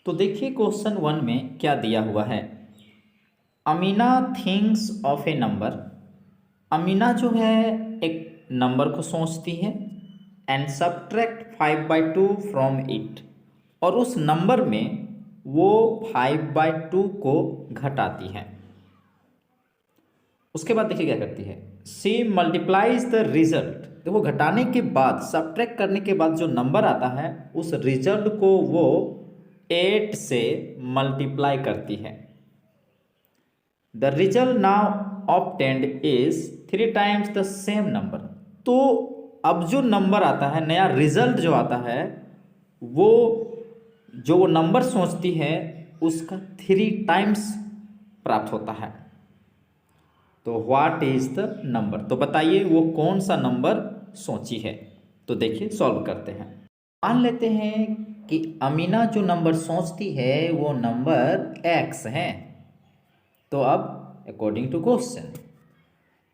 तो देखिए क्वेश्चन 1 में क्या दिया हुआ है। Amina thinks of A number. Amina जो है एक नंबर को सोचती है एंड सब्ट्रैक्ट 5/2 फ्रॉम इट, और उस नंबर में वो 5/2 को घटाती है। उसके बाद देखिए क्या करती है, सी मल्टीप्लाइज द रिजल्ट। देखो घटाने के बाद, सब्ट्रैक्ट करने के बाद जो नंबर आता है उस रिजल्ट को वो 8 से मल्टीप्लाई करती है। The result now obtained is 3 times the same number. तो अब जो नंबर आता है, नया रिजल्ट जो आता है, वो जो वो नंबर सोचती है उसका 3 टाइम्स प्राप्त होता है। तो व्हाट इज द नंबर, तो बताइए वो कौन सा नंबर सोची है। तो देखिए सॉल्व करते हैं। मान लेते हैं कि अमीना जो नंबर सोचती है वो नंबर x है। तो अब अकॉर्डिंग टू क्वेश्चन,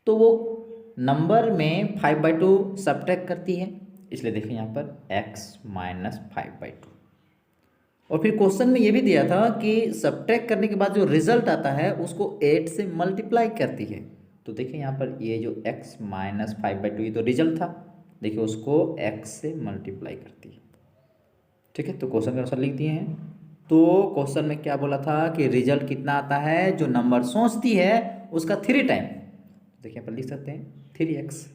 तो वो नंबर में 5/2 सब्ट्रैक्ट करती है, इसलिए देखिए यहाँ पर x माइनस 5/2। और फिर क्वेश्चन में ये भी दिया था कि सब्ट्रैक्ट करने के बाद जो रिजल्ट आता है उसको 8 से मल्टीप्लाई करती है। तो देखिए यहाँ पर ये जो x माइनस 5/2 ये तो रिजल्ट था, देखिए उसको x से मल्टीप्लाई करती है। ठीक है, तो क्वेश्चन के अनुसार लिख दिए हैं। तो क्वेश्चन में क्या बोला था कि रिजल्ट कितना आता है, जो नंबर सोचती है उसका 3 टाइम। देखिए यहाँ पर लिख सकते हैं 3x।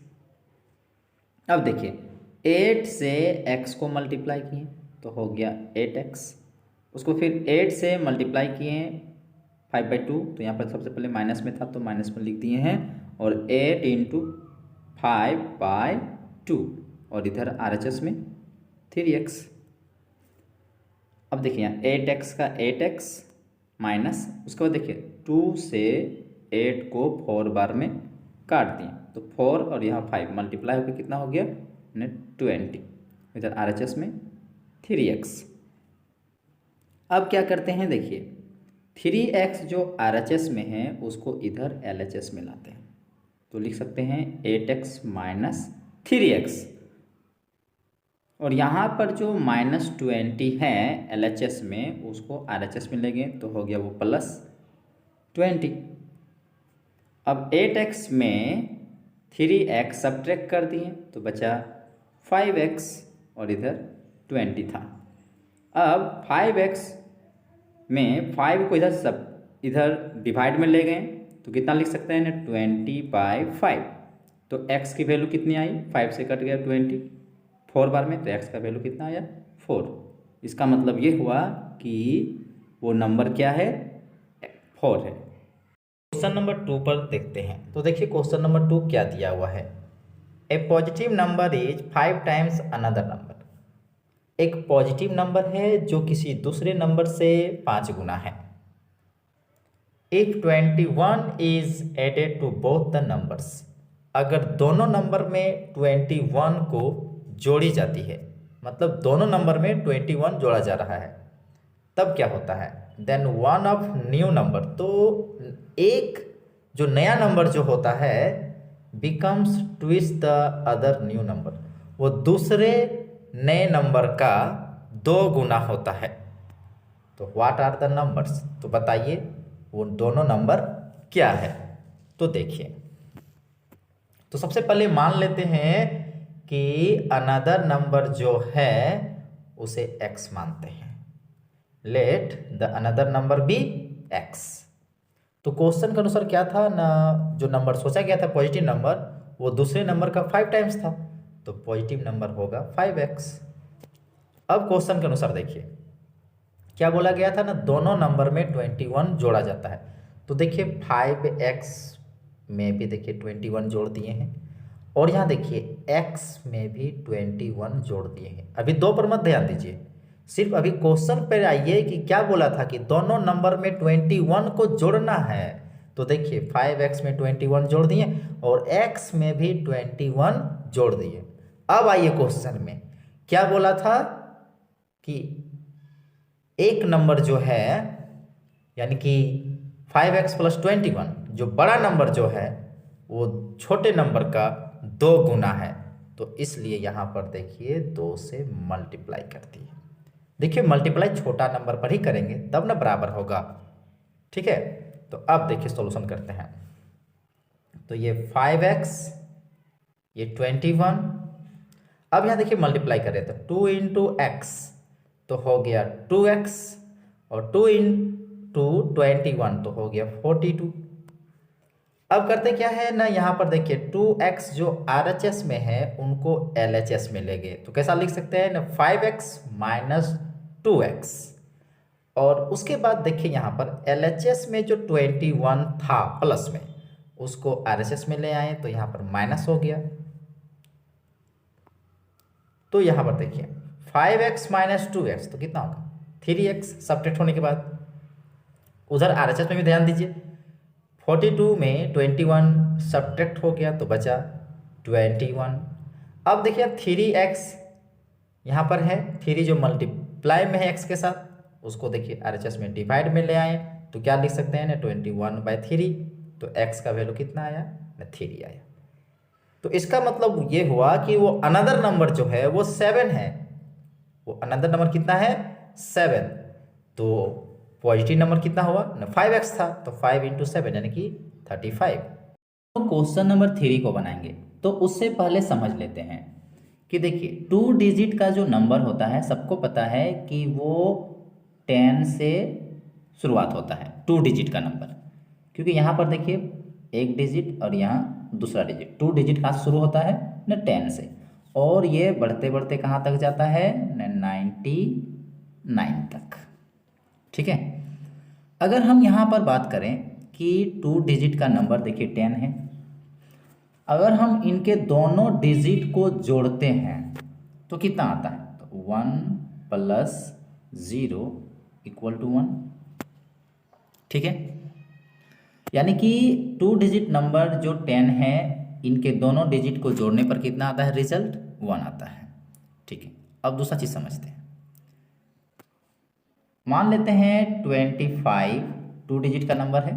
अब देखिए 8 से x को मल्टीप्लाई किए तो हो गया 8x, उसको फिर 8 से मल्टीप्लाई किए 5/2, तो यहाँ पर सबसे पहले माइनस में था तो माइनस में लिख दिए हैं, और 8 इंटू 5/2, और इधर RHS में 3x। अब देखिए यहाँ 8x का 8x माइनस, उसके बाद देखिए 2 से 8 को 4 बार में काट दिए तो 4 और यहाँ 5 मल्टीप्लाई होकर कितना हो गया 20, इधर RHS में 3x। अब क्या करते हैं, देखिए 3x जो RHS में है उसको इधर LHS में लाते हैं, तो लिख सकते हैं 8x माइनस 3x, और यहाँ पर जो -20 है LHS में उसको RHS में लेंगे तो हो गया वो +20। अब 8x में 3x सब्ट्रैक्ट कर दिए तो बचा 5x, और इधर 20 था। अब 5x में 5 को इधर डिवाइड में ले गए तो कितना लिख सकते हैं 20/5। तो x की वैल्यू कितनी आई, 5 से कट गया 20 4 बार में, तो x का वैल्यू कितना आया 4। इसका मतलब ये हुआ कि वो नंबर क्या है 4 है। क्वेश्चन नंबर 2 पर देखते हैं। तो देखिए क्वेश्चन नंबर 2 क्या दिया हुआ है। A positive number is 5 times another number. एक पॉजिटिव नंबर है जो किसी दूसरे नंबर से 5 गुना है। If 21 is added to both the numbers. अगर दोनों नंबर में 21 को जोड़ी जाती है, मतलब दोनों नंबर में 21 जोड़ा जा रहा है, तब क्या होता है, then one of new number, तो एक जो नया नंबर जो होता है becomes twice the other new number, वो दूसरे नए नंबर का 2 गुना होता है। तो व्हाट आर द नंबर्स, तो बताइए वो दोनों नंबर क्या है। तो देखिए, तो सबसे पहले मान लेते हैं कि अनदर नंबर जो है उसे x मानते हैं। Let the another number be x। तो क्वेश्चन के अनुसार क्या था ना, जो नंबर सोचा गया था पॉजिटिव नंबर वो दूसरे नंबर का 5 टाइम्स था, तो पॉजिटिव नंबर होगा 5x। अब क्वेश्चन के अनुसार देखिए क्या बोला गया था ना, दोनों नंबर में 21 जोड़ा जाता है। तो देखिए 5x में भी देखिए 21 जोड़ दिए हैं, और यहाँ देखिए x में भी 21 जोड़ दिए हैं। अभी 2 पर मत ध्यान दीजिए, सिर्फ अभी क्वेश्चन पर आइए कि क्या बोला था कि दोनों नंबर में 21 को जोड़ना है। तो देखिए 5x में 21 जोड़ दिए और x में भी 21 जोड़ दिए। अब आइए क्वेश्चन में क्या बोला था कि एक नंबर जो है यानी कि 5x + 21, जो बड़ा नंबर जो है वो छोटे नंबर का 2 गुना है, तो इसलिए यहाँ पर देखिए 2 से मल्टीप्लाई करती है। देखिए मल्टीप्लाई छोटा नंबर पर ही करेंगे तब ना बराबर होगा, ठीक है। तो अब देखिए सॉल्यूशन करते हैं। तो ये 5x, ये 21। अब यहाँ देखिए मल्टीप्लाई करें तो 2 इंटू एक्स तो हो गया 2x, और 2 इंटू 21 तो हो गया 42। अब करते क्या है ना, यहाँ पर देखिए 2x जो RHS में है उनको LHS में लेंगे, तो कैसा लिख सकते हैं ना, 5x माइनस 2x। और उसके बाद देखिए यहाँ पर LHS में जो 21 था प्लस में, उसको RHS में ले आए तो यहाँ पर माइनस हो गया। तो यहाँ पर देखिए 5x माइनस 2x तो कितना होगा 3x, सब्ट्रैक्ट होने के बाद। उधर RHS में भी ध्यान दीजिए, 42 में 21 सब्ट्रैक्ट हो गया तो बचा 21। अब देखिए 3x यहाँ पर है, 3 जो मल्टीप्लाई में है x के साथ, उसको देखिए RHS में डिवाइड में ले आए तो क्या लिख सकते हैं ना 21/3, तो x का वैल्यू कितना आया ना 3 आया। तो इसका मतलब ये हुआ कि वो अनदर नंबर जो है वो 7 है, वो अनदर नंबर कितना है 7। तो पॉजिटिव नंबर कितना हुआ ना 5x था, तो 5 इंटू 7 यानी कि 35। तो क्वेश्चन नंबर 3 को बनाएंगे तो उससे पहले समझ लेते हैं कि देखिए 2 डिजिट का जो नंबर होता है सबको पता है कि वो 10 से शुरुआत होता है, 2 डिजिट का नंबर। क्योंकि यहाँ पर देखिए एक डिजिट और यहाँ दूसरा डिजिट, 2 डिजिट कहाँ से शुरू होता है ना 10 से, और ये बढ़ते बढ़ते कहाँ तक जाता है ना 99 तक, ठीक है। अगर हम यहाँ पर बात करें कि 2 डिजिट का नंबर देखिए 10 है, अगर हम इनके दोनों डिजिट को जोड़ते हैं तो कितना आता है, तो 1 प्लस 0 इक्वल टू 1, ठीक है। यानी कि 2 डिजिट नंबर जो 10 है, इनके दोनों डिजिट को जोड़ने पर कितना आता है रिजल्ट 1 आता है, ठीक है। अब दूसरा चीज समझते हैं। मान लेते हैं 25 2 डिजिट का नंबर है,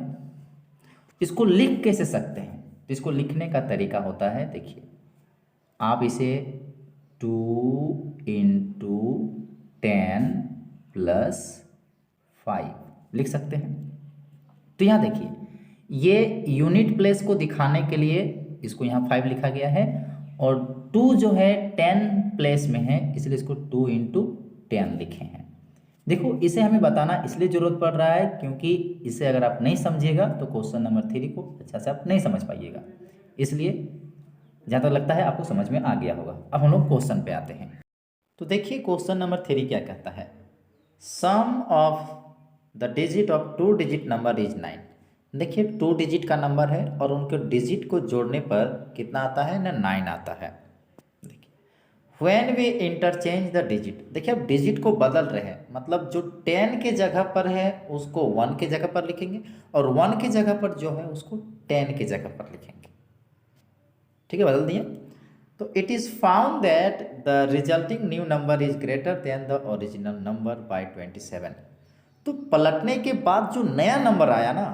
इसको लिख कैसे सकते हैं, तो इसको लिखने का तरीका होता है, देखिए आप इसे 2 इंटू 10 प्लस 5 लिख सकते हैं। तो यहाँ देखिए ये यूनिट प्लेस को दिखाने के लिए इसको यहाँ 5 लिखा गया है, और 2 जो है 10 प्लेस में है इसलिए इसको 2 इंटू 10 लिखे हैं। देखो इसे हमें बताना इसलिए जरूरत पड़ रहा है क्योंकि इसे अगर आप नहीं समझिएगा तो क्वेश्चन नंबर 3 को अच्छा से आप नहीं समझ पाइएगा, इसलिए जहाँ तक लगता है आपको समझ में आ गया होगा। अब हम लोग क्वेश्चन पे आते हैं। तो देखिए क्वेश्चन नंबर 3 क्या कहता है, sum of the digit of 2 digit number is 9। देखिए 2 डिजिट का नंबर है और उनके डिजिट को जोड़ने पर कितना आता है ना 9 आता है। When we interchange the digit, देखिए अब डिजिट को बदल रहे हैं, मतलब जो 10 के जगह पर है उसको 1 के जगह पर लिखेंगे, और 1 की जगह पर जो है उसको 10 के जगह पर लिखेंगे, ठीक है, बदल दिए। तो it is found that the resulting new number is greater than the original number by 27। तो पलटने के बाद जो नया नंबर आया ना,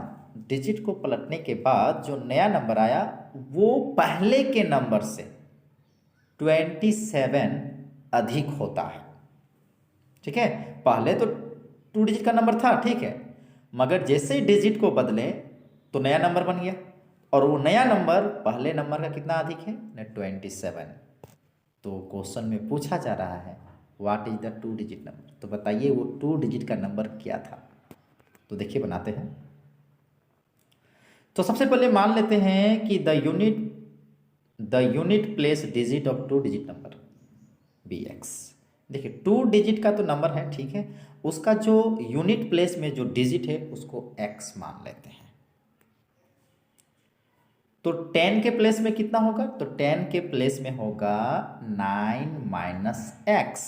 डिजिट को पलटने के बाद जो नया नंबर आया वो पहले के नंबर से 27 अधिक होता है, ठीक है। पहले तो 2 डिजिट का नंबर था, ठीक है, मगर जैसे ही डिजिट को बदले तो नया नंबर बन गया, और वो नया नंबर पहले नंबर का कितना अधिक है ना 27। तो क्वेश्चन में पूछा जा रहा है what is the 2 digit number, तो बताइए वो 2 डिजिट का नंबर क्या था। तो देखिए बनाते हैं। तो सबसे पहले मान लेते हैं कि the unit place digit of 2 digit number bx। देखिए 2 डिजिट का तो नंबर है, ठीक है, उसका जो यूनिट प्लेस में जो डिजिट है उसको x मान लेते हैं। तो 10 के प्लेस में कितना होगा, तो 10 के प्लेस में होगा 9 माइनस x।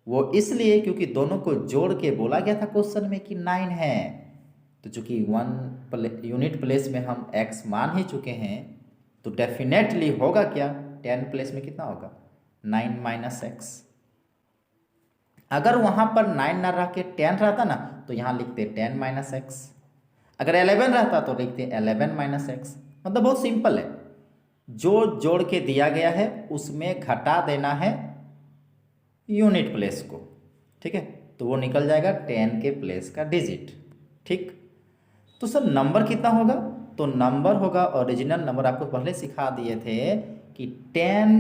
वो इसलिए क्योंकि दोनों को जोड़ के बोला गया था क्वेश्चन में कि 9 है, तो चूंकि 1 यूनिट प्लेस में हम x मान ही चुके हैं तो डेफिनेटली होगा क्या, 10 प्लेस में कितना होगा 9 माइनस एक्स। अगर वहां पर 9 ना रह के 10 रहता ना तो यहाँ लिखते 10 माइनस एक्स, अगर 11 रहता तो लिखते 11 माइनस एक्स। मतलब बहुत सिंपल है, जो जोड़ के दिया गया है उसमें घटा देना है यूनिट प्लेस को, ठीक है। तो वो निकल जाएगा 10 के प्लेस का डिजिट। ठीक, तो सर नंबर कितना होगा? तो नंबर होगा, ओरिजिनल नंबर आपको पहले सिखा दिए थे कि 10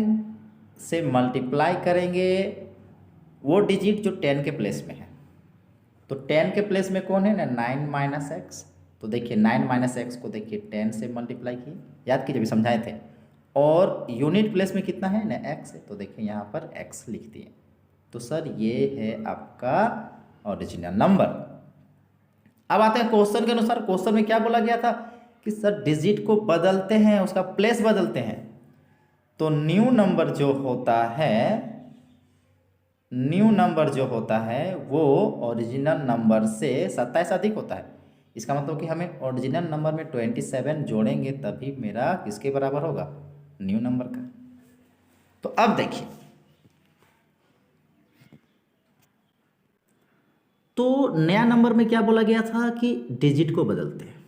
से मल्टीप्लाई करेंगे वो डिजिट जो 10 के प्लेस में है। तो 10 के प्लेस में कौन है ना, 9 माइनस एक्स। तो देखिए 9 माइनस एक्स को देखिए 10 से मल्टीप्लाई किए, याद कीजिए, अभी समझाए थे। और यूनिट प्लेस में कितना है ना, एक्स है, तो देखिए यहाँ पर एक्स लिख दिए। तो सर ये है आपका ओरिजिनल नंबर। अब आते हैं क्वेश्चन के अनुसार। क्वेश्चन में क्या बोला गया था कि सर डिजिट को बदलते हैं, उसका प्लेस बदलते हैं। तो न्यू नंबर जो होता है वो ओरिजिनल नंबर से 27 अधिक होता है। इसका मतलब कि हमें ओरिजिनल नंबर में 27 जोड़ेंगे तभी मेरा किसके बराबर होगा, न्यू नंबर का। तो अब देखिए, तो नया नंबर में क्या बोला गया था कि डिजिट को बदलते हैं।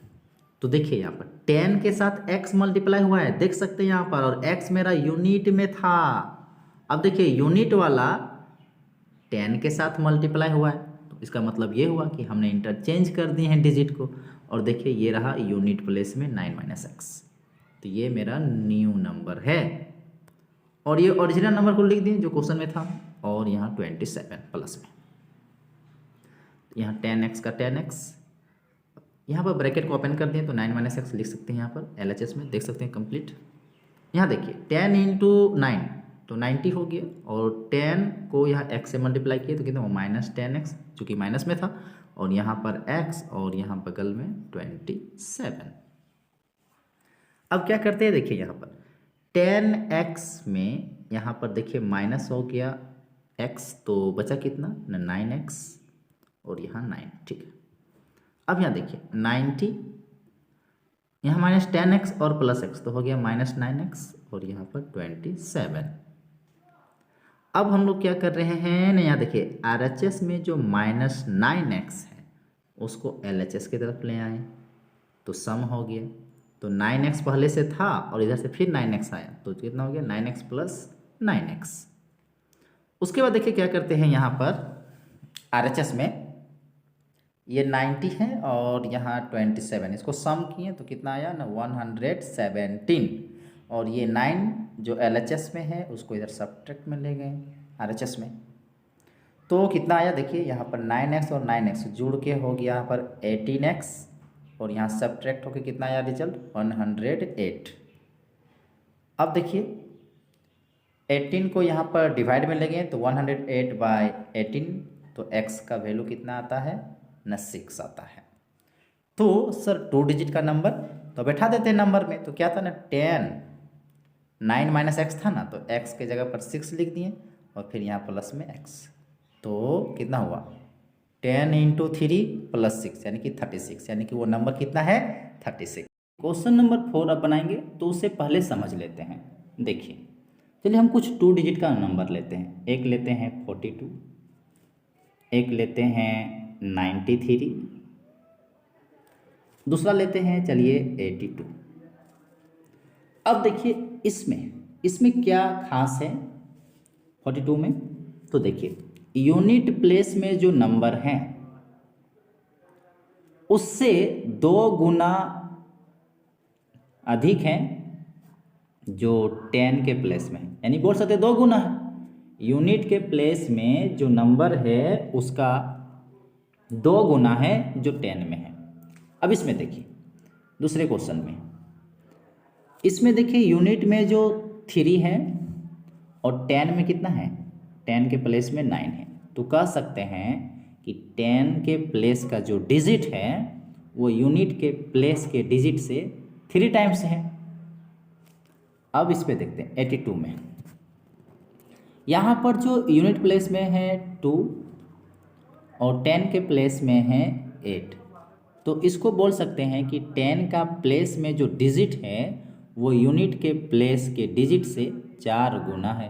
तो देखिए यहाँ पर 10 के साथ x मल्टीप्लाई हुआ है, देख सकते हैं यहाँ पर, और x मेरा यूनिट में था। अब देखिए यूनिट वाला 10 के साथ मल्टीप्लाई हुआ है, तो इसका मतलब ये हुआ कि हमने इंटरचेंज कर दिए हैं डिजिट को। और देखिए ये रहा यूनिट प्लेस में 9 माइनस एक्स, तो ये मेरा न्यू नंबर है। और ये ओरिजिनल नंबर को लिख दिए जो क्वेश्चन में था, और यहाँ 27 प्लस में, यहाँ 10x का 10x, यहाँ पर ब्रैकेट को ओपन कर दिए तो 9 माइनस एक्स लिख सकते हैं यहाँ पर LHS में, देख सकते हैं कंप्लीट। यहाँ देखिए 10 इंटू 9 तो 90 हो गया, और 10 को यहाँ x से मल्टीप्लाई किए तो कितना हो, माइनस 10x, चूँकि माइनस में था, और यहाँ पर x और यहाँ बगल में 27। अब क्या करते हैं, देखिए यहाँ पर 10x में यहाँ पर देखिए माइनस हो गया x, तो बचा कितना ना 9x, और यहाँ 9। ठीक है, अब यहाँ देखिए 90, यहाँ माइनस 10x और प्लस x तो हो गया माइनस 9x, और यहाँ पर 27। अब हम लोग क्या कर रहे हैं ना, यहाँ देखिए RHS में जो माइनस 9x है उसको LHS की तरफ ले आए, तो सम हो गया। तो 9x पहले से था और इधर से फिर 9x आया, तो कितना हो गया 9x प्लस 9x। उसके बाद देखिए क्या करते हैं, यहाँ पर RHS में ये 90 है और यहाँ 27, इसको सम किए तो कितना आया ना 117, और ये 9 जो LHS में है उसको इधर सब्ट्रैक्ट में ले गए RHS में, तो कितना आया देखिए यहाँ पर 9x और 9x जुड़ के हो गया यहाँ पर 18x, और यहाँ सब्ट्रैक्ट होके कितना आया रिजल्ट 108। अब देखिए 18 को यहाँ पर डिवाइड में ले गए तो 108/18, तो x का वैल्यू कितना आता है न 6 आता है। तो सर 2 डिजिट का नंबर तो बैठा देते हैं नंबर में, तो क्या था ना 10, 9 माइनस एक्स था ना, तो x के जगह पर 6 लिख दिए, और फिर यहाँ प्लस में x, तो कितना हुआ 10 इंटू 3 प्लस 6 यानी कि 36, यानी कि वो नंबर कितना है 36। क्वेश्चन नंबर 4 अब बनाएंगे, तो उससे पहले समझ लेते हैं। देखिए चलिए हम कुछ 2 डिजिट का नंबर लेते हैं। एक लेते हैं 42, एक लेते हैं 93, दूसरा लेते हैं चलिए 82। अब देखिए इसमें क्या खास है 42 में, तो देखिए यूनिट प्लेस में जो नंबर हैं उससे 2 गुना अधिक हैं जो 10 के प्लेस में है, यानी बोल सकते 2 गुना है। यूनिट के प्लेस में जो नंबर है उसका 2 गुना है जो 10 में है। अब इसमें देखिए दूसरे क्वेश्चन में, इसमें देखिए यूनिट में जो 3 है और 10 में कितना है, 10 के प्लेस में 9 है, तो कह सकते हैं कि 10 के प्लेस का जो डिजिट है वो यूनिट के प्लेस के डिजिट से 3 टाइम्स है। अब इस पे देखते हैं 82 में, यहाँ पर जो यूनिट प्लेस में है 2 और 10 के प्लेस में है 8, तो इसको बोल सकते हैं कि 10 का प्लेस में जो डिजिट है वो यूनिट के प्लेस के डिजिट से 4 गुना है।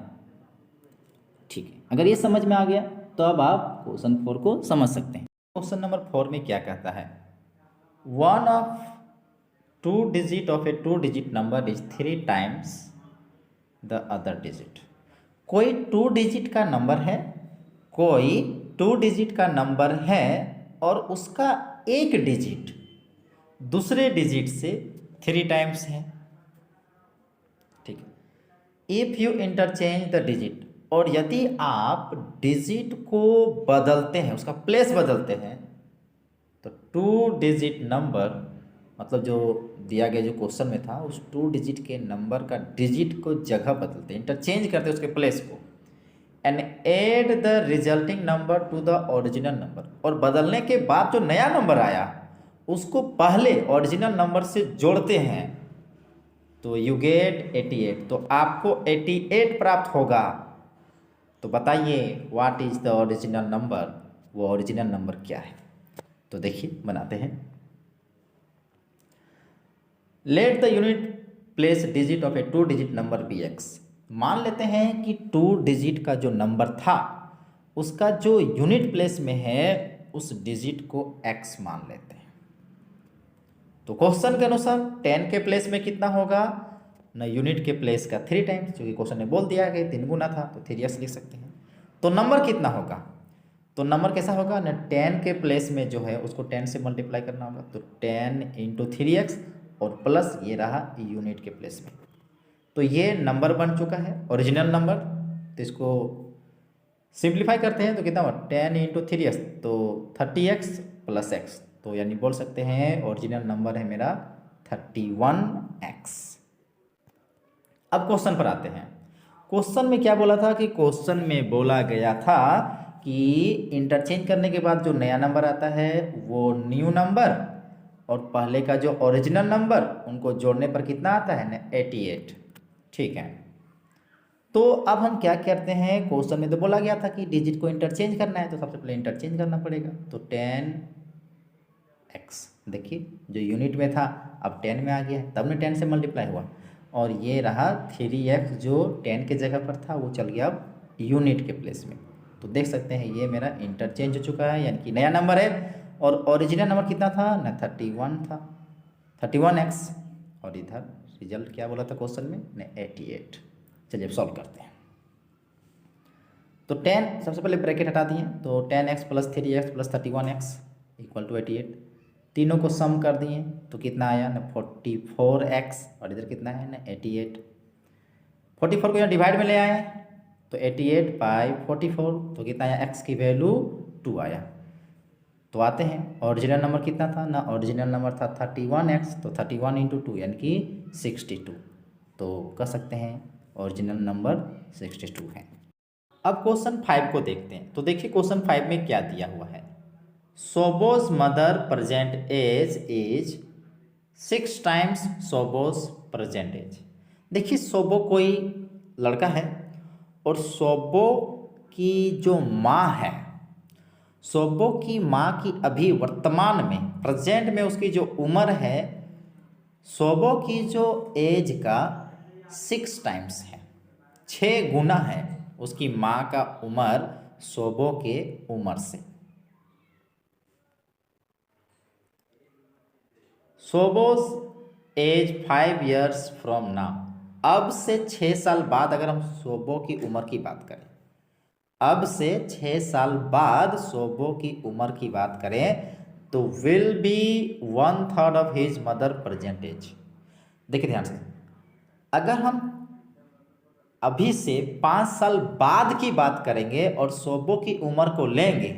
ठीक है, अगर ये समझ में आ गया तो अब आप क्वेश्चन 4 को समझ सकते हैं। क्वेश्चन नंबर 4 में क्या कहता है, one of 2 digit of a 2 digit number is 3 times the other digit. कोई 2 डिजिट का नंबर है, कोई 2 डिजिट का नंबर है और उसका एक डिजिट दूसरे डिजिट से 3 टाइम्स है, ठीक है। If you interchange the digit, और यदि आप डिजिट को बदलते हैं, उसका प्लेस बदलते हैं, तो 2 डिजिट नंबर, मतलब जो दिया गया जो क्वेश्चन में था उस 2 डिजिट के नंबर का डिजिट को जगह बदलते हैं, इंटरचेंज करते हैं उसके प्लेस को, and add the resulting number to the original number, और बदलने के बाद जो नया नंबर आया उसको पहले ओरिजिनल नंबर से जोड़ते हैं, तो यू गेट 88, तो आपको 88 प्राप्त होगा। तो बताइए what is the original number, वो ओरिजिनल नंबर क्या है? तो देखिए बनाते हैं। Let the unit place digit of a 2 digit number be x. मान लेते हैं कि 2 डिजिट का जो नंबर था उसका जो यूनिट प्लेस में है उस डिजिट को x मान लेते हैं। तो क्वेश्चन के अनुसार 10 के प्लेस में कितना होगा ना, यूनिट के प्लेस का 3 टाइम्स, क्योंकि क्वेश्चन ने बोल दिया कि 3 गुना था तो 3x लिख सकते हैं। तो नंबर कितना होगा, तो नंबर कैसा होगा ना, 10 के प्लेस में जो है उसको 10 से मल्टीप्लाई करना होगा, तो 10 इंटू 3x और प्लस ये रहा यूनिट के प्लेस में। तो ये नंबर बन चुका है ओरिजिनल नंबर। तो इसको सिंप्लीफाई करते हैं तो कितना हुआ, 10 इंटू 3x तो 30x प्लस x, तो यानी बोल सकते हैं ओरिजिनल नंबर है मेरा 31x। अब क्वेश्चन पर आते हैं। क्वेश्चन में क्या बोला था कि क्वेश्चन में बोला गया था कि इंटरचेंज करने के बाद जो नया नंबर आता है वो न्यू नंबर और पहले का जो ओरिजिनल नंबर उनको जोड़ने पर कितना आता है ना, 88, ठीक है। तो अब हम क्या करते हैं, क्वेश्चन में तो बोला गया था कि डिजिट को इंटरचेंज करना है, तो सबसे पहले इंटरचेंज करना पड़ेगा। तो 10x, देखिए जो यूनिट में था अब 10 में आ गया है, तब ने 10 से मल्टीप्लाई हुआ, और ये रहा 3x जो 10 के जगह पर था वो चल गया अब यूनिट के प्लेस में। तो देख सकते हैं ये मेरा इंटरचेंज हो चुका है, यानी कि नया नंबर है। और ओरिजिनल नंबर कितना था ना, 31 था, 31x, और इधर रिजल्ट क्या बोला था क्वेश्चन में ना, 88। चलिए अब सॉल्व करते हैं। तो 10 सबसे पहले ब्रैकेट हटा दिए, तो 10x plus 3x plus 31x equal to 88, तीनों को सम कर दिए तो कितना आया ना, 44x, और इधर कितना है ना 88। 44 को यहाँ डिवाइड में ले आए तो 88 बाई 44, तो कितना आया, x की वैल्यू 2 आया। तो आते हैं ओरिजिनल नंबर कितना था ना, ओरिजिनल नंबर था 31x, तो 31 इंटू 2 यानी कि 62, तो कह सकते हैं ओरिजिनल नंबर 62 है। अब क्वेश्चन 5 को देखते हैं। तो देखिए क्वेश्चन 5 में क्या दिया हुआ है, Sobo's mother present age is 6 times Sobo's present age. देखिए सोबो कोई लड़का है और सोबो की जो माँ है, सोबो की माँ की अभी वर्तमान में प्रेजेंट में उसकी जो उम्र है सोबो की जो एज का 6 टाइम्स है, 6 गुना है उसकी माँ का उम्र सोबो के उम्र से। सोबोज एज 5 years फ्रॉम नाउ, अब से 6 साल बाद अगर हम सोबो की उम्र की बात करें, अब से 6 साल बाद सोबो की उम्र की बात करें तो will be 1/3 of his mother present age. देखिए ध्यान से, अगर हम अभी से 5 साल बाद की बात करेंगे और सोबो की उम्र को लेंगे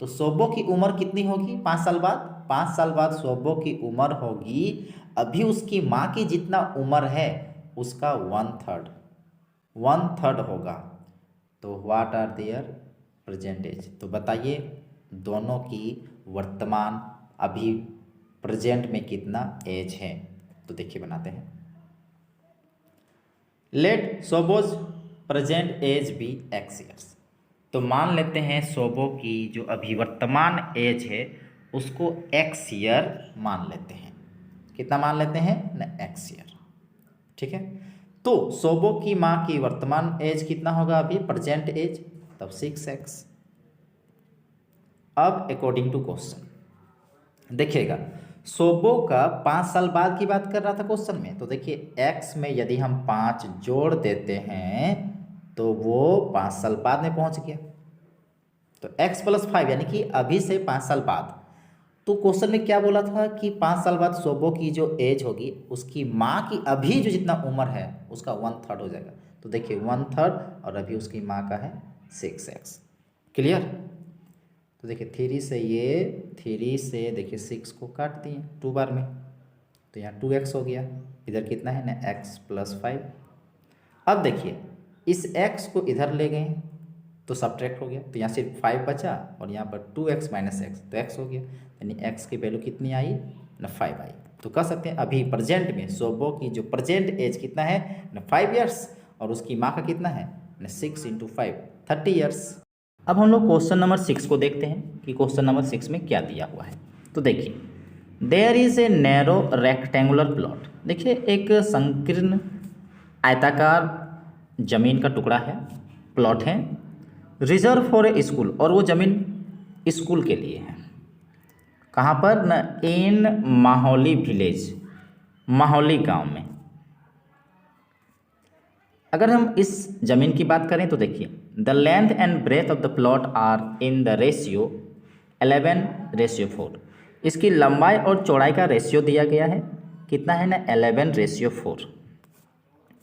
तो सोबो की उम्र कितनी होगी 5 साल बाद, 5 साल बाद सोबो की उम्र होगी अभी उसकी माँ की जितना उम्र है उसका 1/3 होगा। तो what are their present age, तो बताइए दोनों की वर्तमान अभी प्रेजेंट में कितना एज है। तो देखिए बनाते हैं, let Sobo's present age be x years। तो मान लेते हैं सोबो की जो अभी वर्तमान एज है उसको x ईयर मान लेते हैं, कितना मान लेते हैं ना, x ईयर, ठीक है। तो सोबो की माँ की वर्तमान एज कितना होगा अभी प्रेजेंट एज, तब 6x। अब अकॉर्डिंग टू क्वेश्चन देखिएगा, सोबो का 5 साल बाद की बात कर रहा था क्वेश्चन में, तो देखिए x में यदि हम 5 जोड़ देते हैं तो वो 5 साल बाद में पहुंच गया। तो x+5 यानी कि अभी से 5 साल बाद। तो क्वेश्चन में क्या बोला था कि 5 साल बाद सोबो की जो एज होगी उसकी माँ की अभी जो जितना उम्र है उसका 1/3 हो जाएगा। तो देखिए 1/3 और अभी उसकी माँ का है 6x। क्लियर। तो देखिए 3 से देखिए 6 को काट दिए 2 बार में, तो यहाँ 2x हो गया। इधर कितना है ना x+5। अब देखिए इस x को इधर ले गए तो सब्ट्रैक्ट हो गया, तो यहाँ सिर्फ 5 बचा और यहाँ पर 2x - x तो x हो गया, यानी x की वैल्यू कितनी आई ना 5 आई। तो कह सकते हैं अभी प्रेजेंट में सोबो की जो प्रेजेंट एज कितना है ना 5 ईयर्स और उसकी माँ का कितना है ना 6 × 5 30 ईयर्स। अब हम लोग क्वेश्चन नंबर 6 को देखते हैं कि क्वेश्चन नंबर 6 में क्या दिया हुआ है। तो देखिए there is a narrow rectangular plot. देखिए एक संकीर्ण आयताकार जमीन का टुकड़ा है, प्लॉट है, रिजर्व फॉर ए स्कूल, और वो जमीन स्कूल के लिए है। कहाँ पर न इन माहौली विलेज, माहौली गांव में। अगर हम इस जमीन की बात करें तो देखिए the length and breadth of the plot are in the ratio 11:4। इसकी लंबाई और चौड़ाई का रेशियो दिया गया है, कितना है ना 11:4।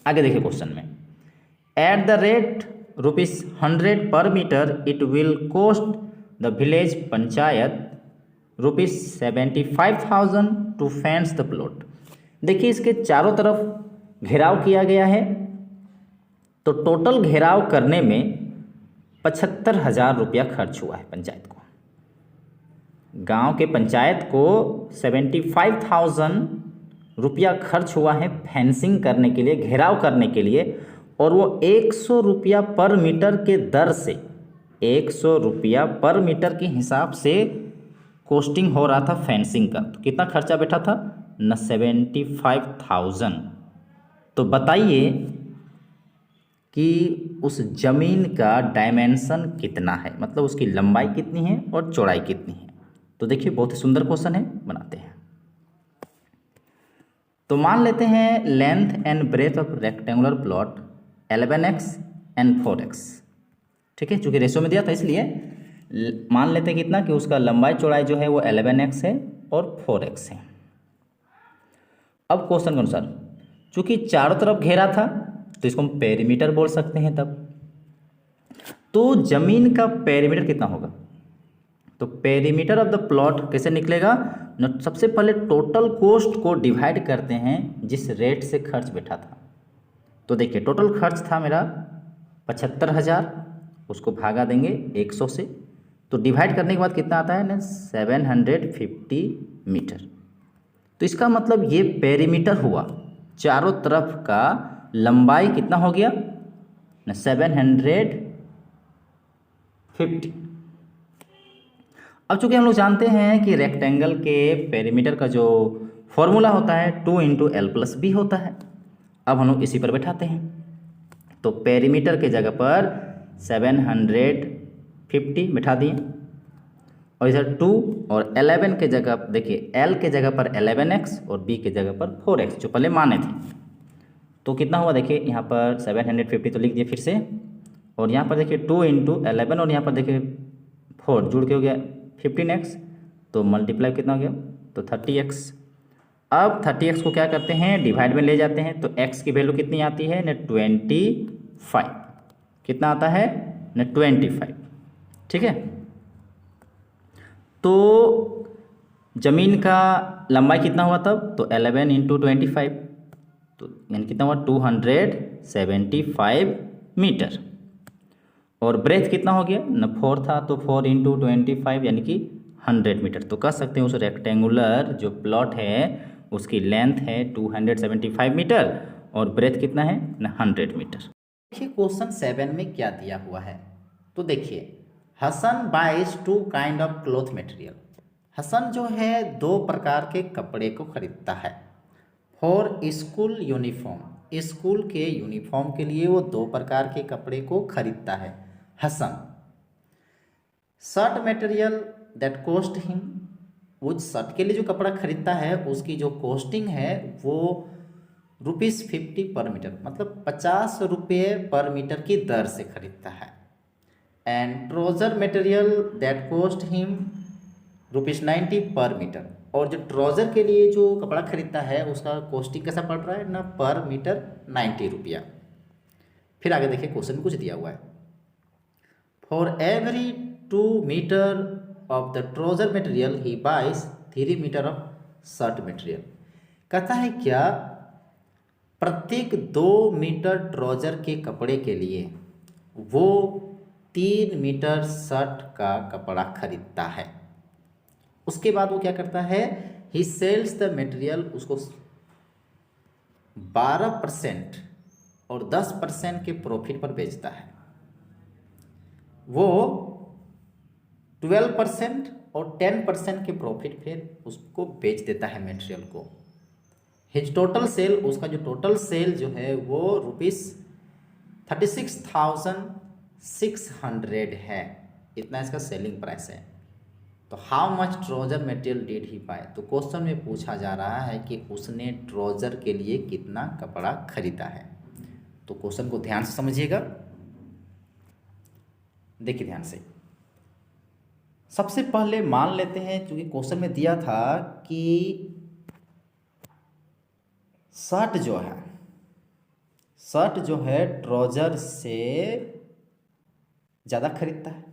आगे देखिए क्वेश्चन में at the rate ₹100 per meter it will cost the village panchayat ₹75,000 to fence the plot. देखिए इसके चारों तरफ घेराव किया गया है, तो टोटल घेराव करने में 75,000 रुपया खर्च हुआ है पंचायत को। गांव के पंचायत को 75,000 रुपया खर्च हुआ है फेंसिंग करने के लिए, घेराव करने के लिए, और वो 100 रुपया पर मीटर के दर से 100 रुपया पर मीटर के हिसाब से कोस्टिंग हो रहा था फेंसिंग का। तो कितना खर्चा बैठा था न 75,000। तो बताइए कि उस जमीन का डायमेंशन कितना है, मतलब उसकी लंबाई कितनी है और चौड़ाई कितनी है। तो देखिए बहुत ही सुंदर क्वेश्चन है, बनाते हैं। तो मान लेते हैं length and breadth of rectangular plot 11x and 4x। ठीक है, चूंकि रेशियो में दिया था इसलिए मान लेते हैं कितना कि उसका लंबाई चौड़ाई जो है वो 11x है और 4x है। अब क्वेश्चन के अनुसार चूंकि चारों तरफ घेरा था तो इसको हम पेरीमीटर बोल सकते हैं। तब तो जमीन का पेरीमीटर कितना होगा, तो पेरीमीटर ऑफ द प्लॉट कैसे निकलेगा न, सबसे पहले टोटल कॉस्ट को डिवाइड करते हैं जिस रेट से खर्च बैठा था। तो देखिए टोटल खर्च था मेरा 75,000, उसको भागा देंगे 100 से, तो डिवाइड करने के बाद कितना आता है ना 750 मीटर। तो इसका मतलब ये पेरीमीटर हुआ, चारों तरफ का लंबाई कितना हो गया ना 750। अब चूंकि हम लोग जानते हैं कि रेक्टेंगल के पेरीमीटर का जो फॉर्मूला होता है 2 × L+B होता है। अब हम लोग इसी पर बैठाते हैं, तो पेरीमीटर के जगह पर 750 बैठा दिए और इधर 2 और 11 के जगह देखिए L के जगह पर 11x और B के जगह पर 4x जो पहले माने थे। तो कितना हुआ देखिए यहाँ पर 750 तो लिख दिए फिर से, और यहाँ पर देखिए 2 × 11 और यहाँ पर देखिए 4 जुड़ के हो गया 15x, तो मल्टीप्लाई कितना हो गया तो 30x। अब 30x को क्या करते हैं डिवाइड में ले जाते हैं, तो x की वैल्यू कितनी आती है न 25। कितना आता है न 25। ठीक है, तो जमीन का लंबाई कितना हुआ तब तो 11 × 25, तो यानी कितना हुआ 275 मीटर। और ब्रेथ कितना हो गया न 4 था, तो 4 × 25 यानी कि 100 मीटर। तो कह सकते हैं उस रेक्टेंगुलर जो प्लॉट है उसकी लेंथ है 275 मीटर और ब्रेथ कितना है न 100 मीटर। देखिए क्वेश्चन 7 में क्या दिया हुआ है, तो देखिए Hasan buys 2 kind of cloth material. Hasan जो है 2 प्रकार के कपड़े को खरीदता है फॉर स्कूल यूनिफॉर्म। स्कूल के यूनिफॉर्म के लिए वो 2 प्रकार के कपड़े को खरीदता है Hasan. Shirt material that cost him, वो शर्ट के लिए जो कपड़ा खरीदता है उसकी जो कॉस्टिंग है वो ₹50 पर मीटर, मतलब 50 रुपये पर मीटर की दर से खरीदता है। And trouser material that cost him ₹90 पर मीटर। और जो ट्राउजर के लिए जो कपड़ा खरीदता है उसका कॉस्टिंग कैसा पड़ रहा है ना, पर मीटर 90 रुपया। फिर आगे देखिए क्वेश्चन में कुछ दिया हुआ है, for every 2 metre of the trouser material he buys 3 metre of shirt material. कहता है क्या प्रत्येक 2 मीटर ट्राउजर के कपड़े के लिए वो 3 मीटर शर्ट का कपड़ा खरीदता है। उसके बाद वो क्या करता है, ही सेल्स द मटेरियल, उसको 12% और 10% के प्रॉफिट पर बेचता है। वो 12% और 10% के प्रॉफिट फिर उसको बेच देता है मटेरियल को। हिज टोटल सेल, उसका जो टोटल सेल जो है वो ₹36,600 है, इतना इसका सेलिंग प्राइस है। तो how much trouser material did he buy. तो क्वेश्चन में पूछा जा रहा है कि उसने ट्राउजर के लिए कितना कपड़ा खरीदा है। तो क्वेश्चन को ध्यान से समझिएगा, देखिए ध्यान से। सबसे पहले मान लेते हैं, क्योंकि क्वेश्चन में दिया था कि शर्ट जो है ट्राउजर से ज़्यादा खरीदता है।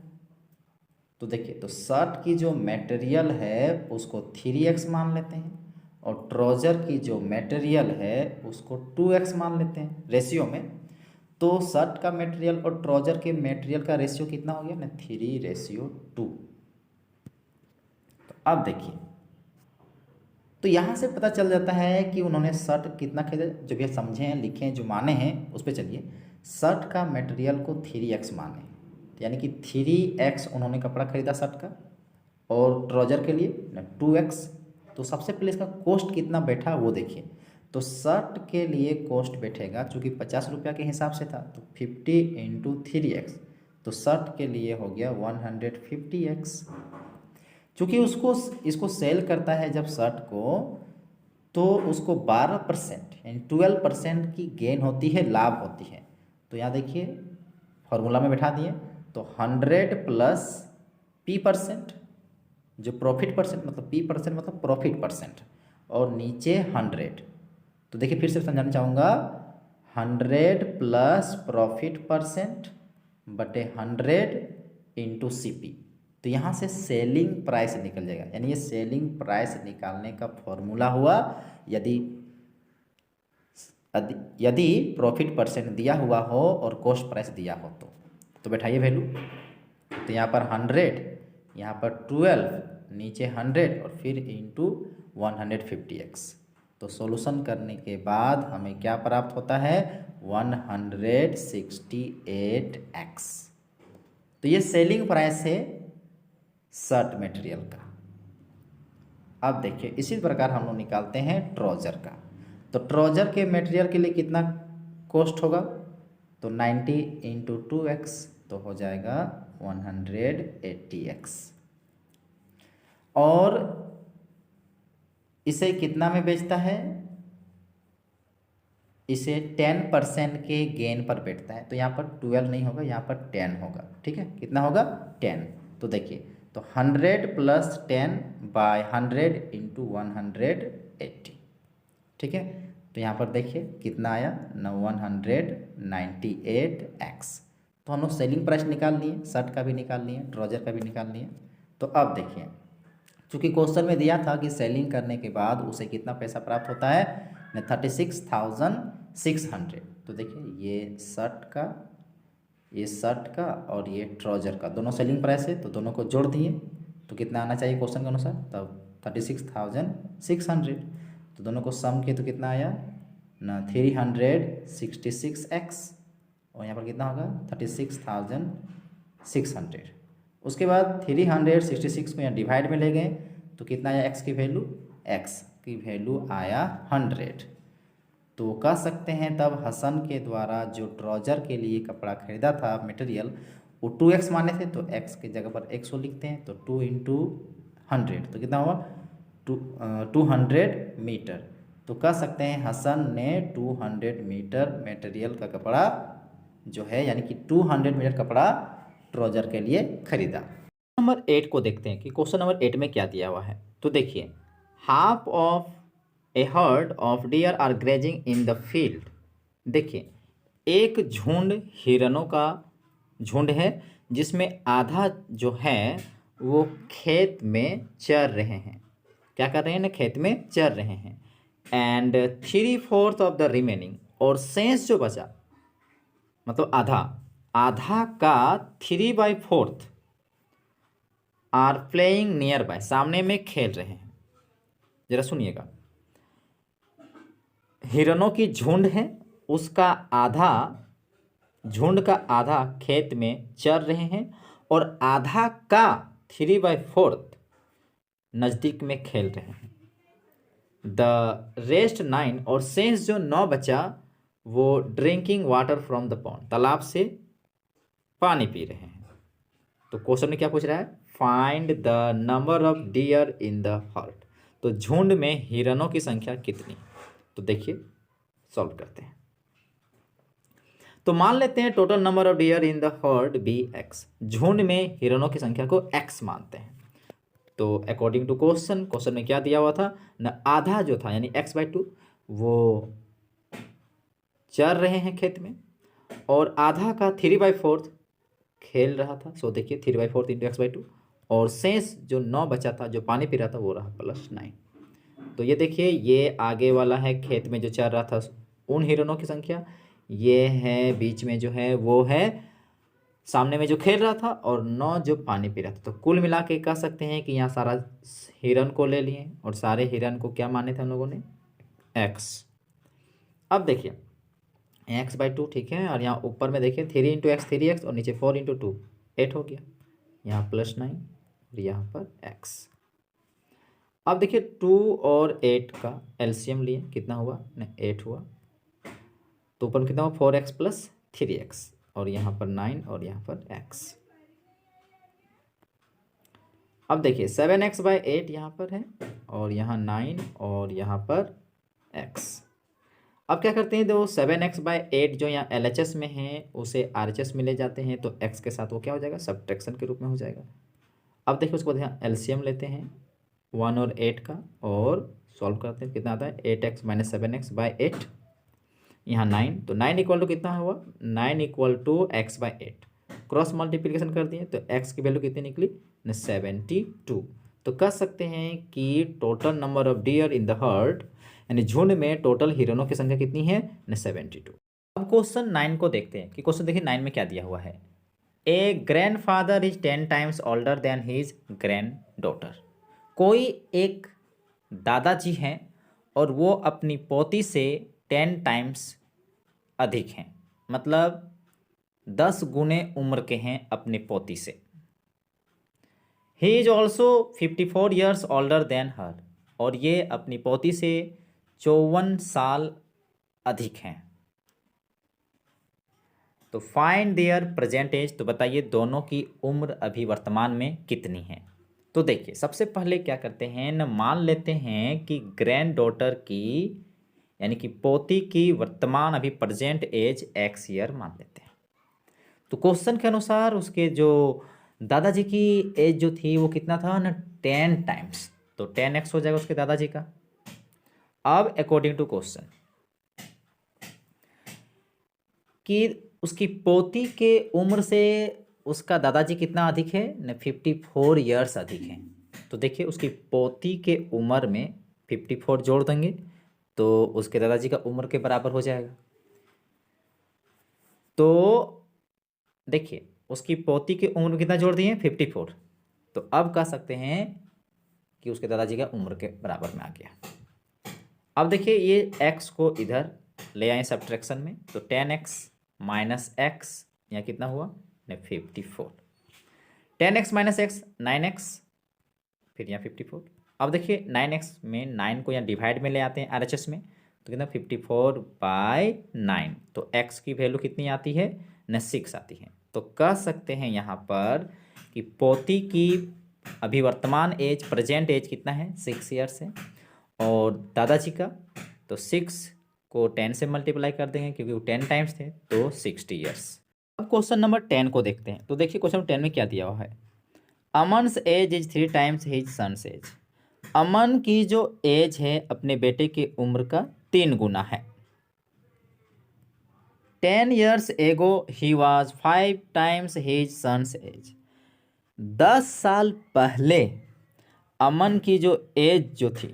तो देखिए, तो शर्ट की जो मटेरियल है उसको 3x मान लेते हैं और ट्राउजर की जो मटेरियल है उसको 2x मान लेते हैं रेशियो में। तो शर्ट का मटेरियल और ट्राउजर के मटेरियल का रेशियो कितना हो गया ना, 3:2। तो अब देखिए, तो यहाँ से पता चल जाता है कि उन्होंने शर्ट कितना खरीदा। जो भी समझे हैं, लिखे हैं, जो माने हैं उस पर चलिए। शर्ट का मटेरियल को 3x माने, यानी कि 3x उन्होंने कपड़ा खरीदा शर्ट का, और ट्राउजर के लिए 2x। तो सबसे पहले इसका कॉस्ट कितना बैठा वो देखिए। तो शर्ट के लिए कॉस्ट बैठेगा, चूँकि 50 रुपया के हिसाब से था, तो 50 × 3x, तो शर्ट के लिए हो गया 150x। चूँकि इसको सेल करता है जब शर्ट को, तो उसको 12% यानी 12% की गेन होती है, लाभ होती है। तो यहाँ देखिए फॉर्मूला में बैठा दिए, तो 100 प्लस P%, जो प्रॉफिट परसेंट मतलब P% मतलब प्रॉफिट परसेंट, और नीचे 100। तो देखिए फिर से समझाना चाहूँगा, 100 प्लस प्रॉफिट परसेंट बटे 100 × CP। तो यहाँ से सेलिंग प्राइस निकल जाएगा, यानी ये सेलिंग प्राइस निकालने का फॉर्मूला हुआ। यदि प्रॉफिट परसेंट दिया हुआ हो और कॉस्ट प्राइस दिया हो तो बैठाइए वैल्यू। तो यहाँ पर 100, यहाँ पर 12, नीचे 100 और फिर इंटू 150x। तो सॉल्यूशन करने के बाद हमें क्या प्राप्त होता है, 168x। तो ये सेलिंग प्राइस है शर्ट मटेरियल का। अब देखिए इसी प्रकार हम लोग निकालते हैं ट्राउजर का। तो ट्राउजर के मटेरियल के लिए कितना कॉस्ट होगा, तो 90 × 2x, तो हो जाएगा 180x। और इसे कितना में बेचता है, इसे 10% के गेन पर बेचता है। तो यहाँ पर 12 नहीं होगा, यहाँ पर 10 होगा। ठीक है, कितना होगा, 10। तो देखिए, तो 100 प्लस 10 बाय 100 × 180। ठीक है, तो यहाँ पर देखिए कितना आया ना, 198x। तो हम लोग सेलिंग प्राइस निकाल लिए, शर्ट का भी निकाल लिए, ट्राउजर का भी निकाल लिए। तो अब देखिए, चूँकि क्वेश्चन में दिया था कि सेलिंग करने के बाद उसे कितना पैसा प्राप्त होता है ना, 36,600। तो देखिए ये शर्ट का और ये ट्राउजर का दोनों सेलिंग प्राइस है, तो दोनों को जोड़ दिए तो कितना आना चाहिए क्वेश्चन के अनुसार, तब 36,600। तो दोनों को सम किए तो कितना आया ना, 366x, और यहाँ पर कितना होगा 36,600। उसके बाद 366 को यहाँ डिवाइड में ले गए तो कितना आया, x की वैल्यू आया 100। तो कह सकते हैं तब हसन के द्वारा जो ट्राउजर के लिए कपड़ा खरीदा था मटेरियल, वो 2x माने थे, तो x की जगह पर 100 लिखते हैं। तो 2 × 100 तो कितना हुआ, 200 मीटर। तो कह सकते हैं हसन ने 200 मीटर मटेरियल का कपड़ा जो है, यानी कि 200 मीटर कपड़ा ट्राउजर के लिए खरीदा। नंबर 8 को देखते हैं कि क्वेश्चन नंबर 8 में क्या दिया हुआ है। तो देखिए, half of a herd of deer are grazing in the field. देखिए, एक झुंड हिरणों का झुंड है जिसमें आधा जो है वो खेत में चर रहे हैं। क्या कर रहे हैं ना, खेत में चर रहे हैं। एंड 3/4 ऑफ द रिमेनिंग, और शेष जो बचा मतलब आधा, आधा का 3/4 आर प्लेइंग नियर बाय, सामने में खेल रहे हैं। जरा सुनिएगा, हिरणों की झुंड है, उसका आधा, झुंड का आधा खेत में चर रहे हैं और आधा का 3/4 नज़दीक में खेल रहे हैं। द रेस्ट 9, और शेष जो 9 बचा वो drinking water from the pond, तालाब से पानी पी रहे हैं। तो क्वेश्चन में क्या पूछ रहा है, find the number of deer in the heard. तो झुंड में हिरणों की संख्या कितनी। तो देखिए सॉल्व करते हैं। तो मान लेते हैं total number of deer in the herd be x. झुंड में हिरणों की संख्या को एक्स मानते हैं। तो अकॉर्डिंग टू क्वेश्चन में क्या दिया हुआ था न, आधा जो था यानी x/2 वो चर रहे हैं खेत में और आधा का 3/4 खेल रहा था। सो देखिए 3/4 इंटू x/2, और शेष जो 9 बचा था जो पानी पी रहा था वो रहा +9। तो ये देखिए, ये आगे वाला है खेत में जो चर रहा था उन हिरणों की संख्या, ये है बीच में जो है वो है सामने में जो खेल रहा था, और 9 जो पानी पी रहा था। तो कुल मिला के कह सकते हैं कि यहाँ सारा हिरन को ले लिए और सारे हिरन को क्या माने थे हम लोगों ने, x। अब देखिए x/2 ठीक है, और यहाँ ऊपर में देखिए 3 × x 3x और नीचे 4 × 2 8 हो गया, यहाँ +9 और यहाँ पर x। अब देखिए 2 और 8 का एलसीएम लिए, कितना हुआ नहीं 8 हुआ, तो ऊपर में कितना हुआ 4x + 3x, और यहाँ पर 9 और यहाँ पर x। अब देखिए 7x/8 यहाँ पर है और यहाँ 9 और यहाँ पर x। अब क्या करते हैं, तो 7x/8 जो यहाँ LHS में है उसे RHS में ले जाते हैं, तो x के साथ वो क्या हो जाएगा, सब्ट्रैक्शन के रूप में हो जाएगा। अब देखिए उसको यहाँ एलसीएम लेते हैं 1 और 8 का और सॉल्व करते हैं, कितना आता है 8x - 7x/8, यहाँ 9, तो 9 = कितना हुआ 9 = x/8, क्रॉस मल्टीप्लिकेशन कर दिए तो x की वैल्यू कितनी निकली 72। तो कह सकते हैं कि total number of deer in the heard, यानी झुंड में टोटल हिरणों की संख्या कितनी है 72। अब क्वेश्चन 9 को देखते हैं कि क्वेश्चन देखिए 9 में क्या दिया हुआ है। A grandfather is 10 times older than his granddaughter. कोई एक दादाजी हैं और वो अपनी पोती से 10 टाइम्स अधिक हैं, मतलब 10 गुने उम्र के हैं अपनी पोती से। He is also 54 years older than her, और ये अपनी पोती से 54 साल अधिक हैं। तो फाइंड देयर प्रेजेंट एज, तो बताइए दोनों की उम्र अभी वर्तमान में कितनी है। तो देखिए सबसे पहले क्या करते हैं न, मान लेते हैं कि ग्रैंड डॉटर की यानी कि पोती की वर्तमान अभी प्रेजेंट एज x ईयर मान लेते हैं। तो क्वेश्चन के अनुसार उसके जो दादाजी की एज जो थी वो कितना था ना 10 टाइम्स, तो 10x हो जाएगा उसके दादाजी का। अब अकॉर्डिंग टू क्वेश्चन कि उसकी पोती के उम्र से उसका दादाजी कितना अधिक है न 54 ईयर्स अधिक है। तो देखिए उसकी पोती के उम्र में 54 जोड़ देंगे तो उसके दादाजी का उम्र के बराबर हो जाएगा। तो देखिए उसकी पोती की उम्र में कितना जोड़ दिए 54, तो अब कह सकते हैं कि उसके दादाजी का उम्र के बराबर में आ गया। अब देखिए ये x को इधर ले आए सब्ट्रैक्शन में, तो 10x - x यहाँ कितना हुआ 54, 10x - x 9x, फिर यहाँ 54। अब देखिए 9x में 9 को यहाँ डिवाइड में ले आते हैं RHS में, तो कितना 54/9, तो x की वैल्यू कितनी आती है न 6 आती है। तो कह सकते हैं यहाँ पर कि पोती की अभी वर्तमान एज प्रेजेंट एज कितना है 6 ईयर्स है, और दादाजी का तो 6 को 10 से मल्टीप्लाई कर देंगे क्योंकि वो 10 टाइम्स थे, तो 60 ईयर्स। अब क्वेश्चन नंबर 10 को देखते हैं। तो देखिए क्वेश्चन 10 में क्या दिया हुआ है। Aman's age is 3 times his sons age. Aman की जो एज है अपने बेटे की उम्र का 3 गुना है। 10 years ago he was 5 times his son's age। 10 साल पहले अमन की जो एज जो थी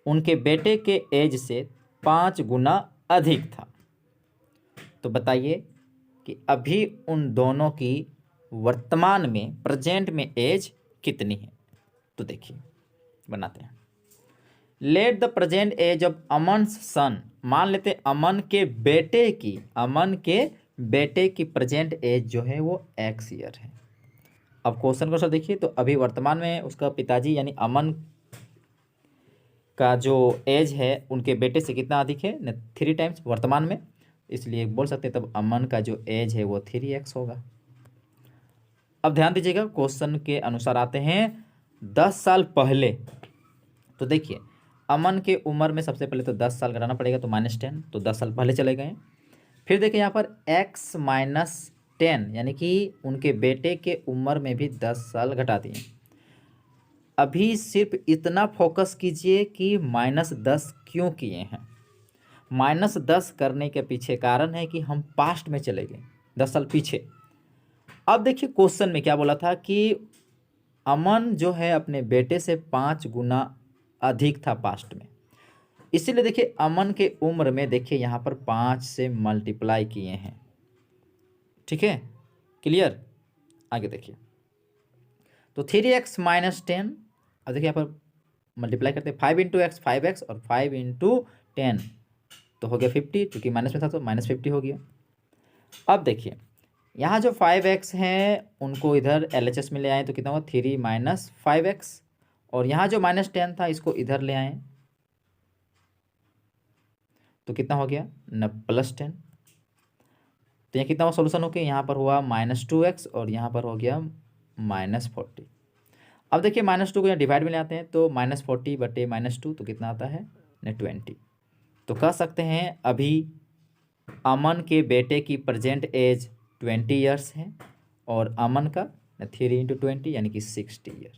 उनके बेटे के एज से 5 गुना अधिक था। तो बताइए कि अभी उन दोनों की वर्तमान में प्रेजेंट में एज कितनी है। तो देखिए बनाते हैं। Let the present age of Aman's son. मान लेते अमन के बेटे की प्रेजेंट एज जो है वो x ईयर है। अब क्वेश्चन को सर देखिए, तो अभी वर्तमान में उसका पिताजी यानी अमन का जो एज है उनके बेटे से कितना अधिक है न 3 टाइम्स वर्तमान में, इसलिए बोल सकते हैं तब अमन का जो एज है वो 3x होगा। अब ध्यान दीजिएगा क्वेश्चन के अनुसार आते हैं 10 साल पहले। तो देखिए अमन के उम्र में सबसे पहले तो 10 साल घटाना पड़ेगा, तो -10, तो 10 साल पहले चले गए। फिर देखिए यहाँ पर x - 10 यानी कि उनके बेटे के उम्र में भी 10 साल घटा दिए। अभी सिर्फ इतना फोकस कीजिए कि -10 क्यों किए हैं। -10 करने के पीछे कारण है कि हम पास्ट में चले गए 10 साल पीछे। अब देखिए क्वेश्चन में क्या बोला था कि अमन जो है अपने बेटे से 5 गुना अधिक था पास्ट में, इसीलिए देखिए अमन के उम्र में देखिए यहाँ पर 5 से मल्टीप्लाई किए हैं। ठीक है, क्लियर। आगे देखिए तो 3x - 10। अब देखिए यहाँ पर मल्टीप्लाई करते हैं 5 × x 5x और 5 × 10 तो हो गया 50, क्योंकि माइनस में था तो -50 हो गया। अब देखिए यहाँ जो 5x हैं उनको इधर LHS में ले आए तो कितना हुआ 3 - 5x, और यहाँ जो -10 था इसको इधर ले आए तो कितना हो गया न +10। तो यहाँ कितना हुआ सोल्यूशन होके, यहाँ पर हुआ -2x और यहाँ पर हो गया -40। अब देखिए -2 को यहाँ डिवाइड में ले आते हैं तो -40 बटे -2 तो कितना आता है न 20। तो कह सकते हैं अभी अमन के बेटे की प्रेजेंट एज 20 ईयर्स है और अमन का 3 × 20 यानी कि 60 ईयर।